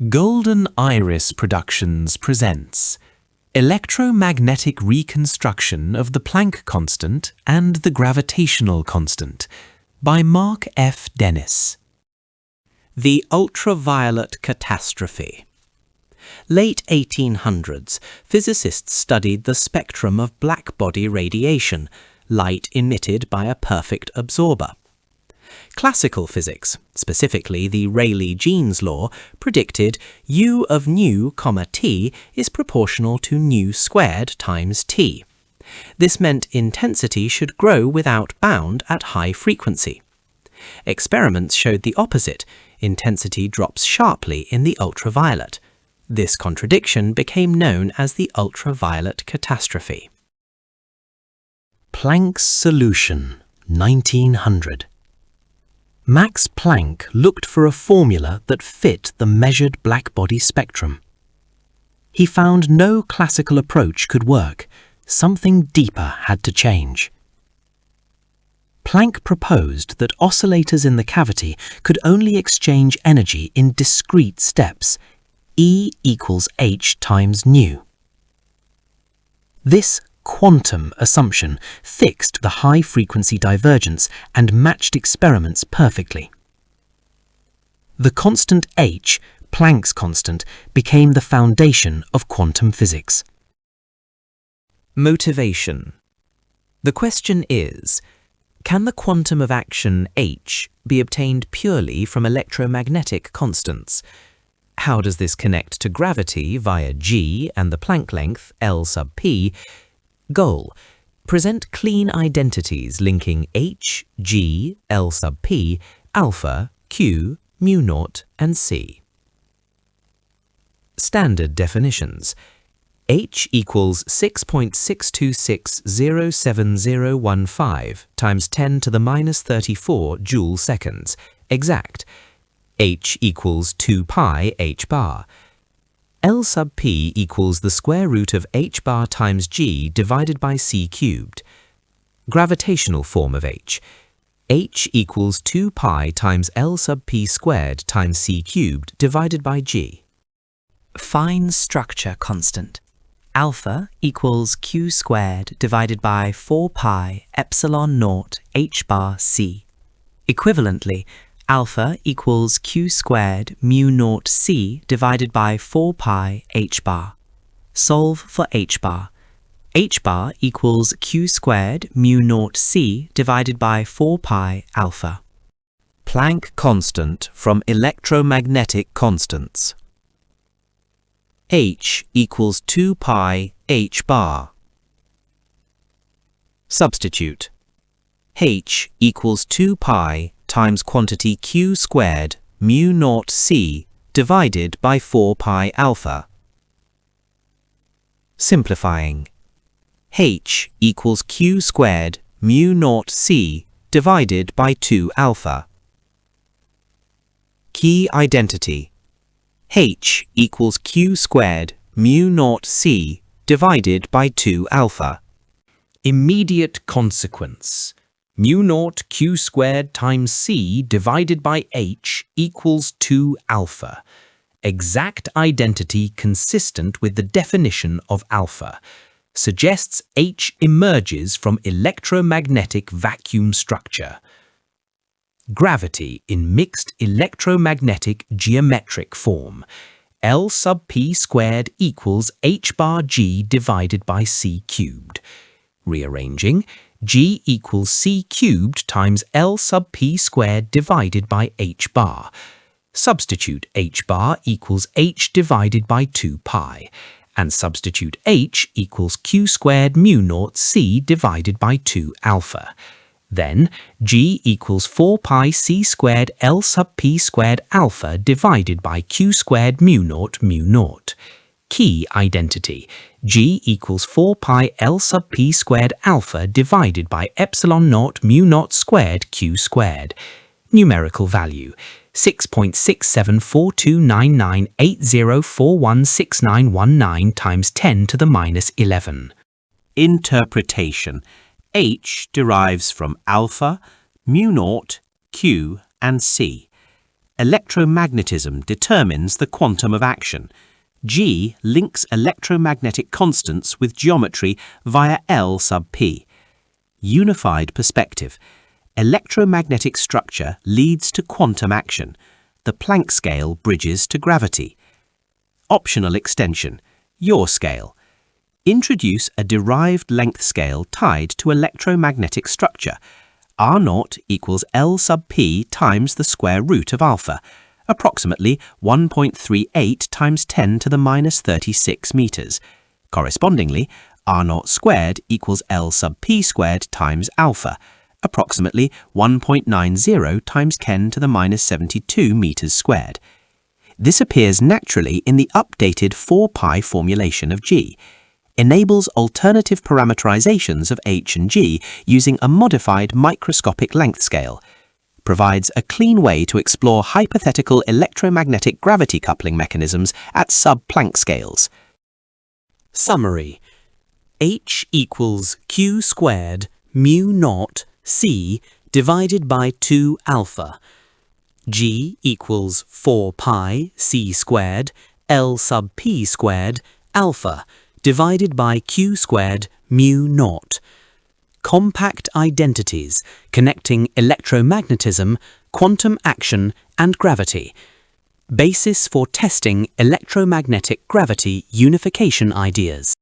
Golden Iris Productions presents Electromagnetic Reconstruction of the Planck Constant and the Gravitational Constant by Mark F. Dennis. The ultraviolet catastrophe. Late 1800s, physicists studied the spectrum of blackbody radiation, light emitted by a perfect absorber. Classical physics, specifically the Rayleigh-Jeans law, predicted U of nu, t is proportional to nu squared times t. This meant intensity should grow without bound at high frequency. Experiments showed the opposite. Intensity drops sharply in the ultraviolet. This contradiction became known as the ultraviolet catastrophe. Planck's solution, 1900. Max Planck looked for a formula that fit the measured blackbody spectrum. He found no classical approach could work. Something deeper had to change. Planck proposed that oscillators in the cavity could only exchange energy in discrete steps, E equals h times nu. This quantum assumption fixed the high-frequency divergence and matched experiments perfectly. The constant h, Planck's constant, became the foundation of quantum physics. Motivation. The question is, can the quantum of action h be obtained purely from electromagnetic constants? How does this connect to gravity via g and the Planck length L sub p? Goal: present clean identities linking h, g, L sub p, alpha, q, mu naught, and c. Standard definitions. H equals 6.626070015 times 10 to the minus 34 joule seconds. Exact. H equals 2 pi h bar. L sub p equals the square root of h bar times g divided by c cubed. Gravitational form of h. H equals 2 pi times L sub p squared times c cubed divided by g. Fine structure constant. Alpha equals q squared divided by 4 pi epsilon naught h bar c. Equivalently, alpha equals q squared mu naught c divided by 4 pi h bar. Solve for h bar. H bar equals q squared mu naught c divided by 4 pi alpha. Planck constant from electromagnetic constants. H equals 2 pi h bar. Substitute. H equals 2 pi times quantity q squared mu naught c divided by 4 pi alpha. Simplifying. H equals q squared mu naught c divided by 2 alpha. Key identity. H equals q squared mu naught c divided by 2 alpha. Immediate consequence. Mu naught q squared times c divided by h equals 2 alpha. Exact identity consistent with the definition of alpha. Suggests h emerges from electromagnetic vacuum structure. Gravity in mixed electromagnetic geometric form. L sub p squared equals h bar g divided by c cubed. Rearranging, g equals c cubed times L sub p squared divided by h bar. Substitute h bar equals h divided by 2 pi, and substitute h equals q squared mu naught c divided by 2 alpha. Then, g equals 4 pi c squared L sub p squared alpha divided by q squared mu naught. Key identity. G equals 4 pi L sub p squared alpha divided by epsilon naught mu naught squared q squared. Numerical value. 6.67429980416919 times 10 to the minus 11. Interpretation. H derives from alpha, mu naught, q, and c. electromagnetism determines the quantum of action. G links electromagnetic constants with geometry via L sub p. Unified perspective. Electromagnetic structure leads to quantum action. The Planck scale bridges to gravity. Optional extension. Your scale. Introduce a derived length scale tied to electromagnetic structure. R0 equals L sub p times the square root of alpha, approximately 1.38 times 10 to the minus 36 meters. Correspondingly, R0 squared equals L sub p squared times alpha, approximately 1.90 times 10 to the minus 72 meters squared. This appears naturally in the updated 4-pi formulation of G, enables alternative parameterizations of H and G using a modified microscopic length scale, provides a clean way to explore hypothetical electromagnetic gravity coupling mechanisms at sub-Planck scales. Summary. H equals Q squared mu naught C divided by 2 alpha. G equals 4 pi C squared L sub p squared alpha divided by Q squared mu naught. Compact identities connecting electromagnetism, quantum action and gravity. Basis for testing electromagnetic gravity unification ideas.